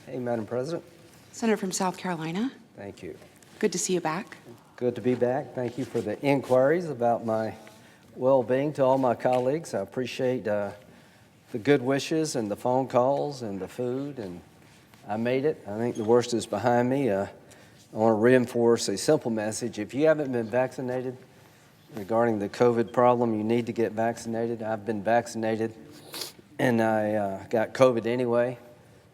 Hey, Madam President. Senator from South Carolina. Thank you. Good to see you back. Good to be back. Thank you for the inquiries about my well-being to all my colleagues. I appreciate the good wishes and the phone calls and the food, and I made it. I think the worst is behind me. I want to reinforce a simple message. If you haven't been vaccinated regarding the COVID problem, you need to get vaccinated. I've been vaccinated, and I got COVID anyway.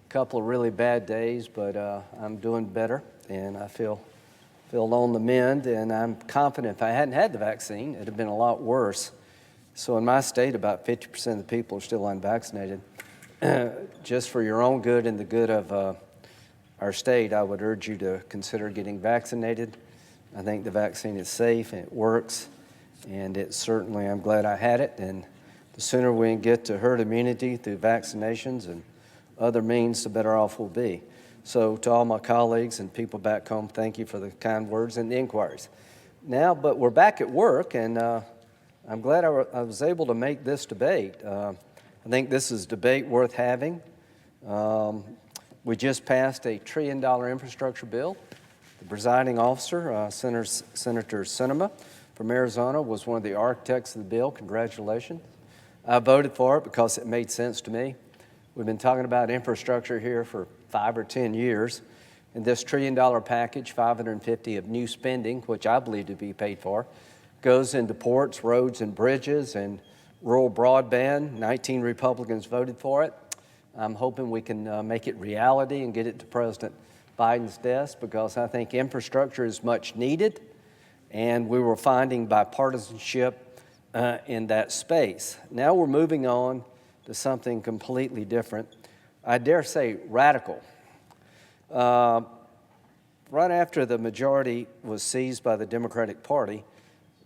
A couple of really bad days, but I'm doing better, and I feel on the mend, and I'm confident if I hadn't had the vaccine, it'd have been a lot worse. So in my state, about 50% of the people are still unvaccinated. Just for your own good and the good of our state, I would urge you to consider getting vaccinated. I think the vaccine is safe and it works, and it certainly, I'm glad I had it, and the sooner we can get to herd immunity through vaccinations and other means, the better off we'll be. So to all my colleagues and people back home, thank you for the kind words and the inquiries. Now, but we're back at work, and I'm glad I was able to make this debate. I think this is a debate worth having. We just passed a $1 trillion infrastructure bill. The presiding officer, Senator Sinema from Arizona, was one of the architects of the bill. Congratulations. I voted for it because it made sense to me. We've been talking about infrastructure here for 5 or 10 years. And this $1 trillion package, 550 of new spending, which I believe to be paid for, goes into ports, roads, and bridges, and rural broadband. 19 Republicans voted for it. I'm hoping we can make it reality and get it to President Biden's desk, because I think infrastructure is much needed, and we were finding bipartisanship in that space. Now we're moving on to something completely different. I dare say radical. Right after the majority was seized by the Democratic Party,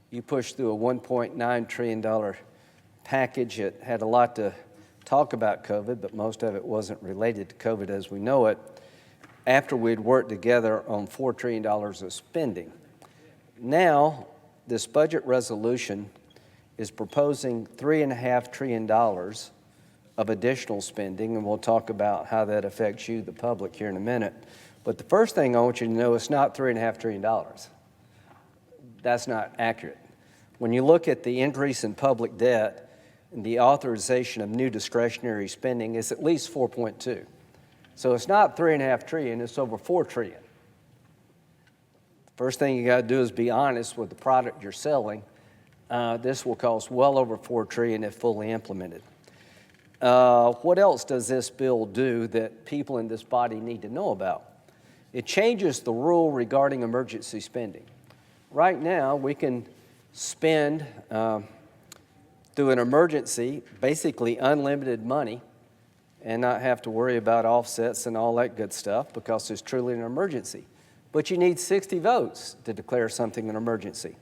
you pushed through a $1.9 trillion package. It had a lot to talk about COVID, but most of it wasn't related to COVID as we know it, after we'd worked together on $4 trillion of spending. Now, this budget resolution is proposing $3.5 trillion of additional spending, and we'll talk about how that affects you, the public, here in a minute. But the first thing I want you to know, it's not $3.5 trillion. That's not accurate. When you look at the increase in public debt and the authorization of new discretionary spending, it's at least 4.2. So it's not $3.5 trillion, it's over $4 trillion. First thing you got to do is be honest with the product you're selling. This will cost well over $4 trillion if fully implemented. What else does this bill do that people in this body need to know about? It changes the rule regarding emergency spending. Right now, we can spend through an emergency basically unlimited money and not have to worry about offsets and all that good stuff, because it's truly an emergency. But you need 60 votes to declare something an emergency.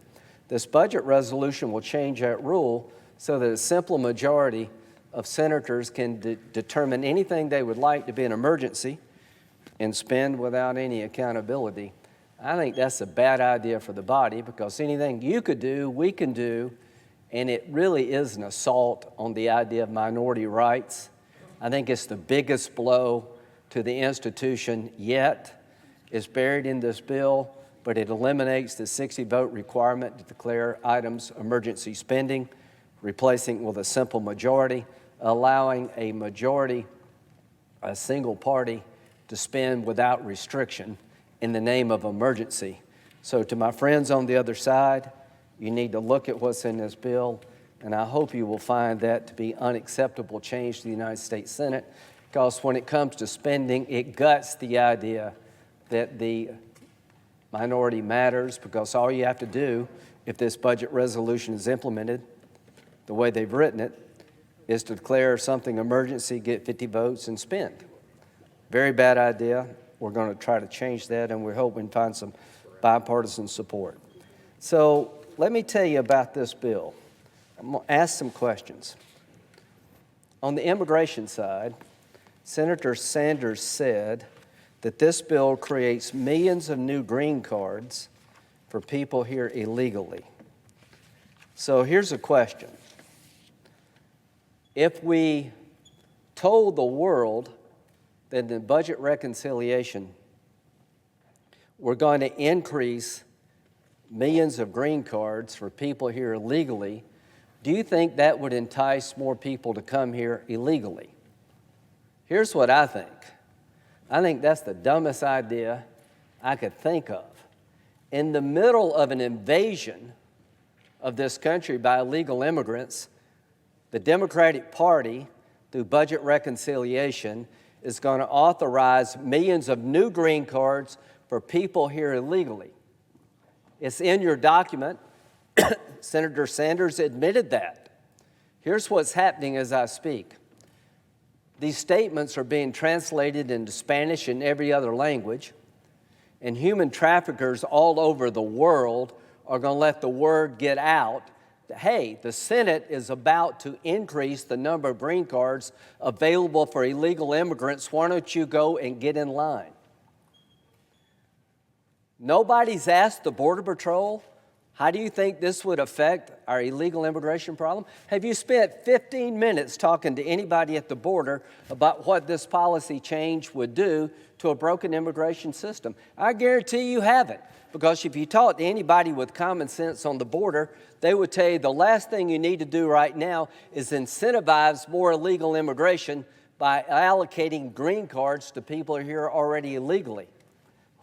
This budget resolution will change that rule so that a simple majority of senators can determine anything they would like to be an emergency and spend without any accountability. I think that's a bad idea for the body, because anything you could do, we can do, and it really is an assault on the idea of minority rights. I think it's the biggest blow to the institution yet. It's buried in this bill, but it eliminates the 60-vote requirement to declare items emergency spending, replacing it with a simple majority, allowing a majority, a single party, to spend without restriction in the name of emergency. So to my friends on the other side, you need to look at what's in this bill, and I hope you will find that to be unacceptable change to the United States Senate, because when it comes to spending, it guts the idea that the minority matters, because all you have to do, if this budget resolution is implemented the way they've written it, is to declare something emergency, get 50 votes, and spend. Very bad idea. We're going to try to change that, and we hope we can find some bipartisan support. So let me tell you about this bill. I'm going to ask some questions. On the immigration side, Senator Sanders said that this bill creates millions of new green cards for people here illegally. So here's a question. If we told the world that in the budget reconciliation, we're going to increase millions of green cards for people here illegally, do you think that would entice more people to come here illegally? Here's what I think. I think that's the dumbest idea I could think of. In the middle of an invasion of this country by illegal immigrants, the Democratic Party, through budget reconciliation, is going to authorize millions of new green cards for people here illegally. It's in your document. Senator Sanders admitted that. Here's what's happening as I speak. These statements are being translated into Spanish and every other language, and human traffickers all over the world are going to let the word get out that, hey, the Senate is about to increase the number of green cards available for illegal immigrants. Why don't you go and get in line? Nobody's asked the Border Patrol, how do you think this would affect our illegal immigration problem? Have you spent 15 minutes talking to anybody at the border about what this policy change would do to a broken immigration system? I guarantee you haven't, because if you talk to anybody with common sense on the border, they would tell you the last thing you need to do right now is incentivize more illegal immigration by allocating green cards to people here already illegally.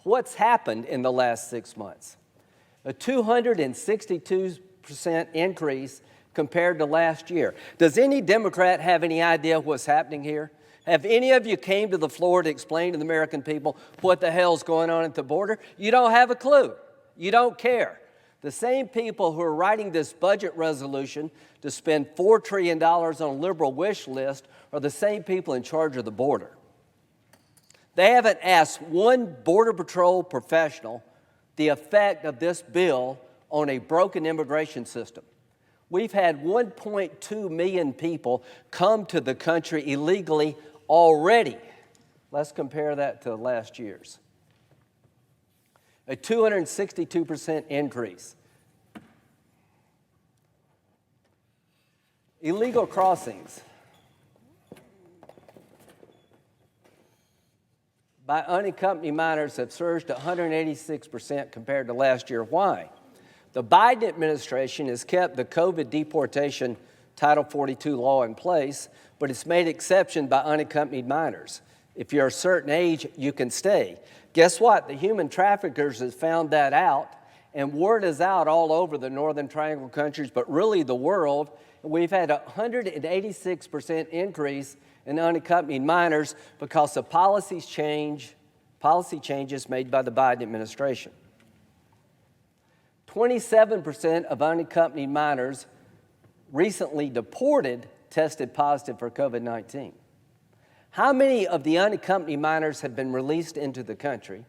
What's happened in the last 6 months? A 262% increase compared to last year. Does any Democrat have any idea what's happening here? Have any of you came to the floor to explain to the American people what the hell's going on at the border? You don't have a clue. You don't care. The same people who are writing this budget resolution to spend $4 trillion on a liberal wish list are the same people in charge of the border. They haven't asked one Border Patrol professional the effect of this bill on a broken immigration system. We've had 1.2 million people come to the country illegally already. Let's compare that to last year's. A 262% increase. Illegal crossings by unaccompanied minors have surged 186% compared to last year. Why? The Biden administration has kept the COVID deportation Title 42 law in place, but it's made exception by unaccompanied minors. If you're a certain age, you can stay. Guess what? The human traffickers have found that out, and word is out all over the Northern Triangle countries, but really the world. We've had a 186% increase in unaccompanied minors because of policy changes made by the Biden administration. 27% of unaccompanied minors recently deported tested positive for COVID-19. How many of the unaccompanied minors have been released into the country?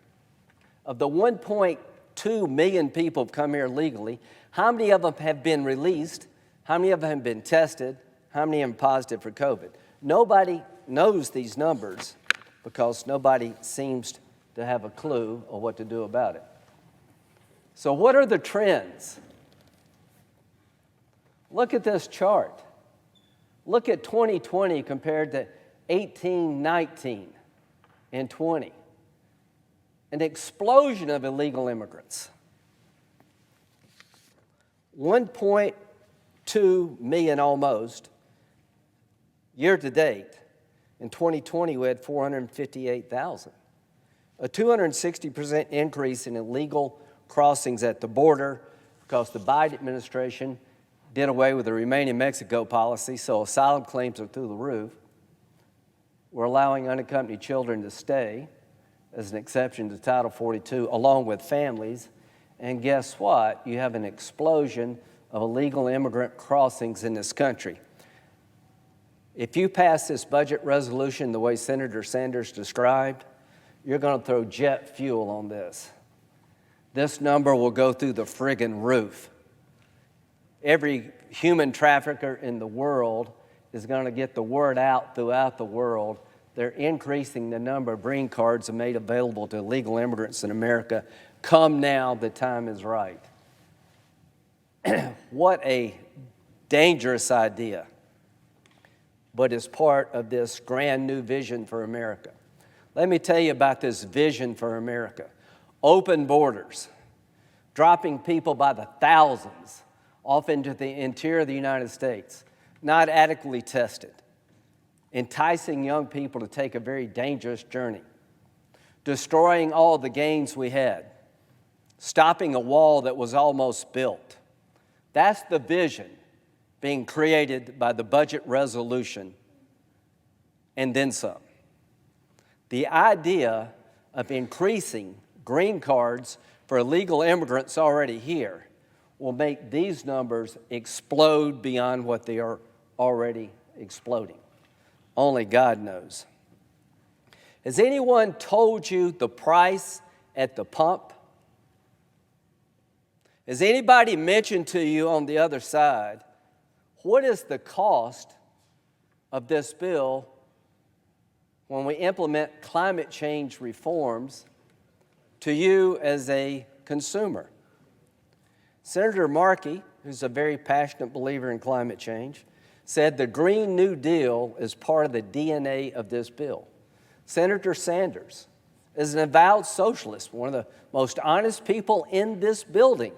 Of the 1.2 million people who have come here legally, how many of them have been released? How many of them have been tested? How many of them positive for COVID? Nobody knows these numbers because nobody seems to have a clue of what to do about it. So what are the trends? Look at this chart. Look at 2020 compared to 18, 19, and 20. An explosion of illegal immigrants. 1.2 million almost year to date. In 2020, we had 458,000. A 260% increase in illegal crossings at the border because the Biden administration did away with the Remain in Mexico policy, so asylum claims are through the roof. We're allowing unaccompanied children to stay as an exception to Title 42, along with families. And guess what? You have an explosion of illegal immigrant crossings in this country. If you pass this budget resolution the way Senator Sanders described, you're going to throw jet fuel on this. This number will go through the friggin' roof. Every human trafficker in the world is going to get the word out throughout the world. They're increasing the number of green cards made available to illegal immigrants in America. Come now, the time is right. What a dangerous idea, but it's part of this grand new vision for America. Let me tell you about this vision for America. Open borders, dropping people by the thousands off into the interior of the United States, not adequately tested, enticing young people to take a very dangerous journey, destroying all the gains we had, stopping a wall that was almost built. That's the vision being created by the budget resolution, and then some. The idea of increasing green cards for illegal immigrants already here will make these numbers explode beyond what they are already exploding. Only God knows. Has anyone told you the price at the pump? Has anybody mentioned to you on the other side, what is the cost of this bill when we implement climate change reforms to you as a consumer? Senator Markey, who's a very passionate believer in climate change, said the Green New Deal is part of the DNA of this bill. Senator Sanders is an avowed socialist, one of the most honest people in this building.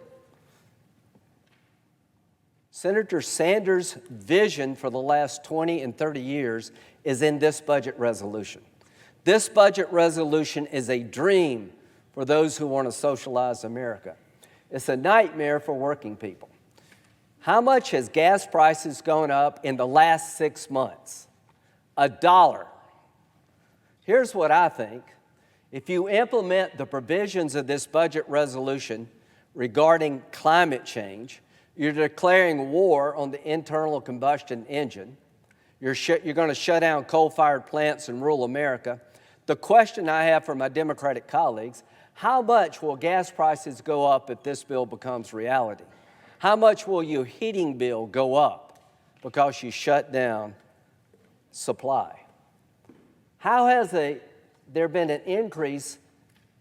Senator Sanders' vision for the last 20 and 30 years is in this budget resolution. This budget resolution is a dream for those who want to socialize America. It's a nightmare for working people. How much has gas prices gone up in the last 6 months? $1. Here's what I think. If you implement the provisions of this budget resolution regarding climate change, you're declaring war on the internal combustion engine. You're going to shut down coal-fired plants in rural America. The question I have for my Democratic colleagues, how much will gas prices go up if this bill becomes reality? How much will your heating bill go up because you shut down supply? How has there been an increase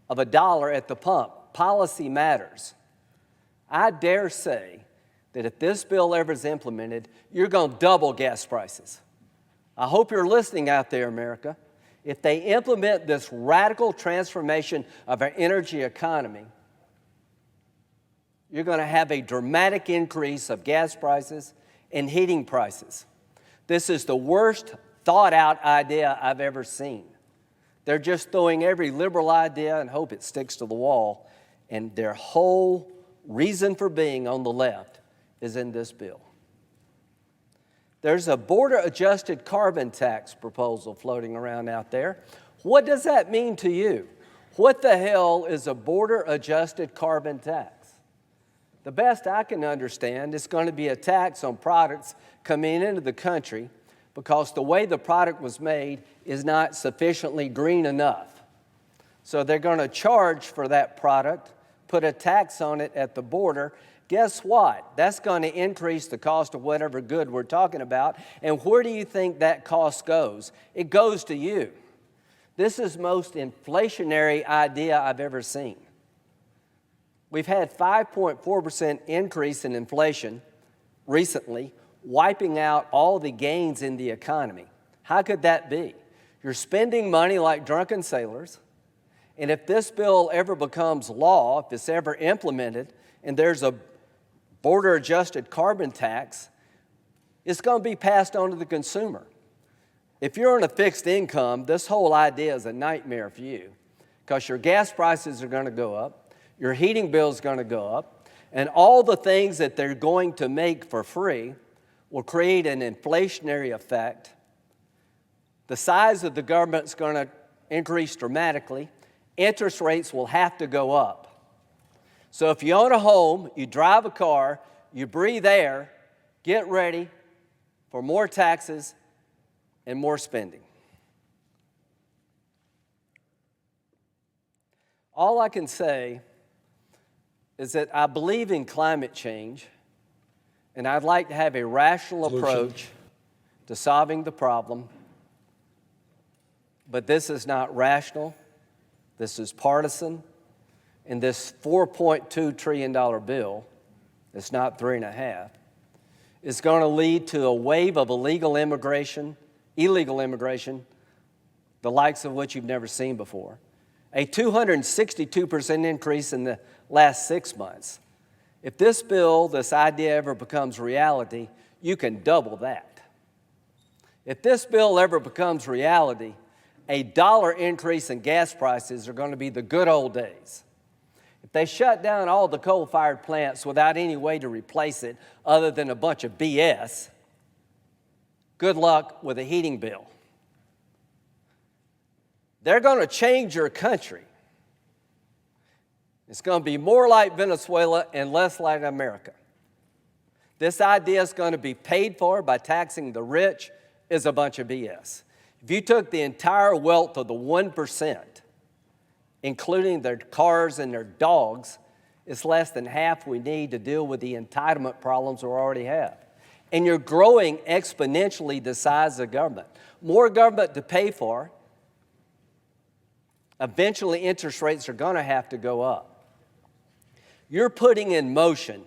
of $1 at the pump? Policy matters. I dare say that if this bill ever is implemented, you're going to double gas prices. I hope you're listening out there, America. If they implement this radical transformation of our energy economy, you're going to have a dramatic increase of gas prices and heating prices. This is the worst thought-out idea I've ever seen. They're just throwing every liberal idea and hope it sticks to the wall, and their whole reason for being on the left is in this bill. There's a border-adjusted carbon tax proposal floating around out there. What does that mean to you? What the hell is a border-adjusted carbon tax? The best I can understand, it's going to be a tax on products coming into the country because the way the product was made is not sufficiently green enough. So they're going to charge for that product, put a tax on it at the border. Guess what? That's going to increase the cost of whatever good we're talking about. And where do you think that cost goes? It goes to you. This is the most inflationary idea I've ever seen. We've had 5.4% increase in inflation recently, wiping out all the gains in the economy. How could that be? You're spending money like drunken sailors, and if this bill ever becomes law, if it's ever implemented, and there's a border-adjusted carbon tax, it's going to be passed on to the consumer. If you're on a fixed income, this whole idea is a nightmare for you because your gas prices are going to go up, your heating bill is going to go up, and all the things that they're going to make for free will create an inflationary effect. The size of the government is going to increase dramatically. Interest rates will have to go up. So if you own a home, you drive a car, you breathe air, get ready for more taxes and more spending. All I can say is that I believe in climate change, and I'd like to have a rational approach to solving the problem. But this is not rational. This is partisan. And this $4.2 trillion bill, it's not $3.5, is going to lead to a wave of illegal immigration, the likes of which you've never seen before, a 262% increase in the last 6 months. If this bill, this idea ever becomes reality, you can double that. If this bill ever becomes reality, a $1 increase in gas prices are going to be the good old days. If they shut down all the coal-fired plants without any way to replace it other than a bunch of BS, good luck with a heating bill. They're going to change your country. It's going to be more like Venezuela and less like America. This idea is going to be paid for by taxing the rich is a bunch of BS. If you took the entire wealth of the 1%, including their cars and their dogs, it's less than half we need to deal with the entitlement problems we already have. And you're growing exponentially the size of government. More government to pay for. Eventually, interest rates are going to have to go up. You're putting in motion,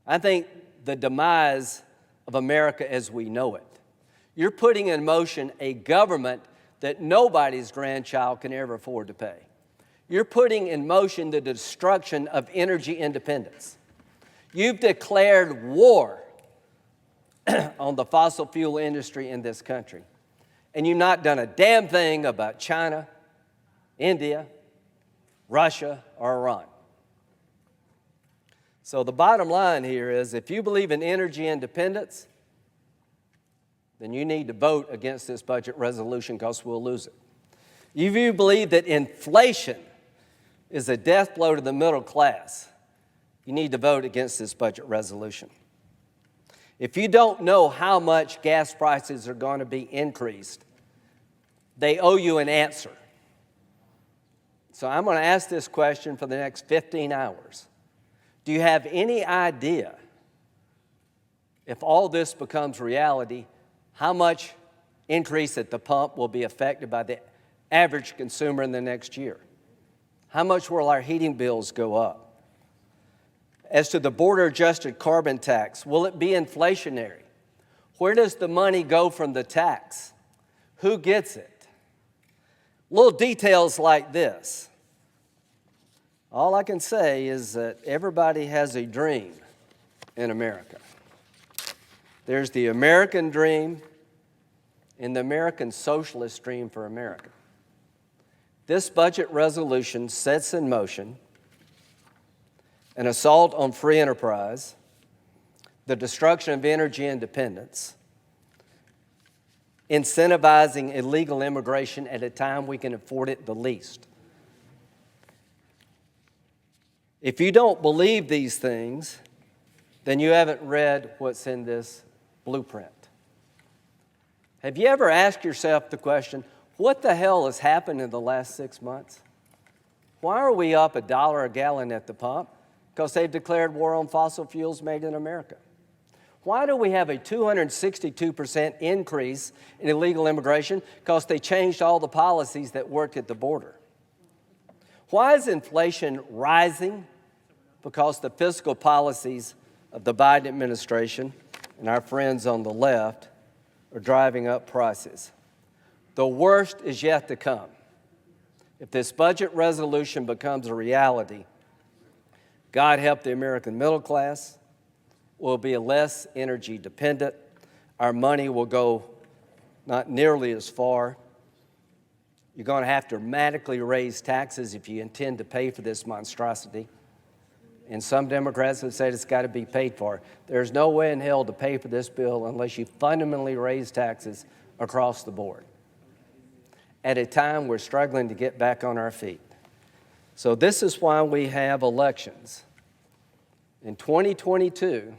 I think, the demise of America as we know it. You're putting in motion a government that nobody's grandchild can ever afford to pay. You're putting in motion the destruction of energy independence. You've declared war on the fossil fuel industry in this country. And you've not done a damn thing about China, India, Russia, or Iran. So the bottom line here is if you believe in energy independence, then you need to vote against this budget resolution because we'll lose it. If you believe that inflation is a death blow to the middle class, you need to vote against this budget resolution. If you don't know how much gas prices are going to be increased, they owe you an answer. So I'm going to ask this question for the next 15 hours. Do you have any idea, if all this becomes reality, how much increase at the pump will be affected by the average consumer in the next year? How much will our heating bills go up? As to the border-adjusted carbon tax, will it be inflationary? Where does the money go from the tax? Who gets it? Little details like this. All I can say is that everybody has a dream in America. There's the American dream and the American socialist dream for America. This budget resolution sets in motion an assault on free enterprise, the destruction of energy independence, incentivizing illegal immigration at a time we can afford it the least. If you don't believe these things, then you haven't read what's in this blueprint. Have you ever asked yourself the question, what the hell has happened in the last 6 months? Why are we up $1 a gallon at the pump? Because they've declared war on fossil fuels made in America. Why do we have a 262% increase in illegal immigration? Because they changed all the policies that worked at the border. Why is inflation rising? Because the fiscal policies of the Biden administration and our friends on the left are driving up prices. The worst is yet to come. If this budget resolution becomes a reality, God help the American middle class, we'll be less energy dependent. Our money will go not nearly as far. You're going to have to dramatically raise taxes if you intend to pay for this monstrosity. And some Democrats have said it's got to be paid for. There's no way in hell to pay for this bill unless you fundamentally raise taxes across the board. At a time we're struggling to get back on our feet. So this is why we have elections. In 2022,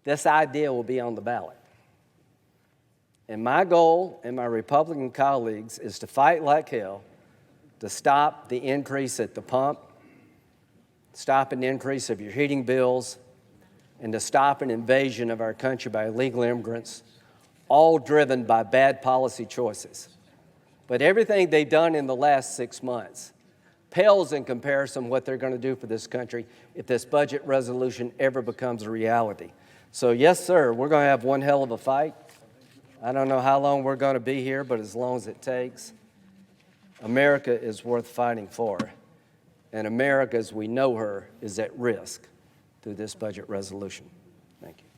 this idea will be on the ballot. And my goal and my Republican colleagues is to fight like hell to stop the increase at the pump, stop an increase of your heating bills, and to stop an invasion of our country by illegal immigrants, all driven by bad policy choices. But everything they've done in the last 6 months pales in comparison to what they're going to do for this country if this budget resolution ever becomes a reality. So yes, sir, we're going to have one hell of a fight. I don't know how long we're going to be here, but as long as it takes, America is worth fighting for. And America, as we know her, is at risk through this budget resolution. Thank you.